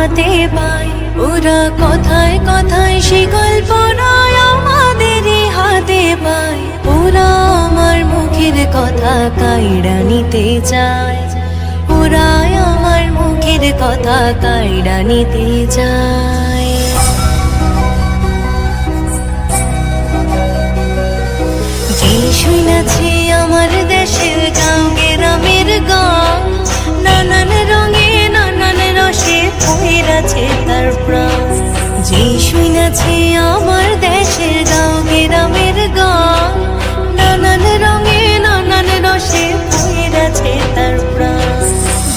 হাতে পায়। ওরা কথায় কথায় সে কল্পনায় আমাদেরই হাতে পায়। ওরা আমার মুখের কথা কাইড়া নিতে চায়। ওরা আমার মুখের কথা কাইড়া নিতে চায়। যে শুনেছি আমার দেশের গান গ্রামের গান, নানান রঙে নানান রসে পইরাছে তার প্রাণ। যে শুনেছি আমার দেশের গান গ্রামের গান, নানান রঙে নানান রসে পইরাছে তার প্রাণ।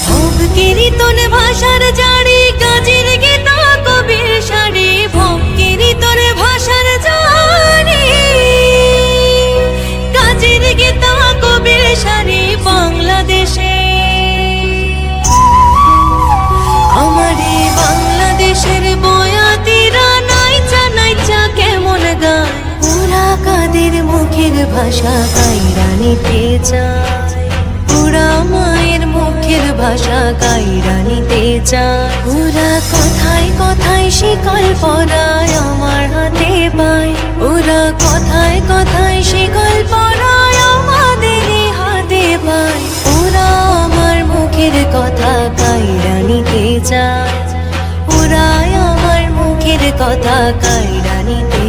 ভোগ কীর্তন ভাষার জারি, কাজের গীতা কবির সারি। ভোগ কীর্তন ভাষার জারি, কাজের গীতা কবির সারি। বাংলাদেশে আমারে বাংলাদেশের বয়াতিরা নাইচা নাইচা কেমন গায়। ওরা কাদের মুখের ভাষা কাইড়া নিতে চায়। ওরা মায়ের মুখের ভাষা কাইড়া নিতে চায়। ওরা কথায় কথায় সে কল্পনায় আমার হাতে পায়। ওরা কথায় কথায় সে কল্পনায় আমাদেরই হাতে পায়। ওরা আমার মুখের কথা কাইড়া নিতে চায়। ওরা আমার মুখের কথা কাইড়া নিতে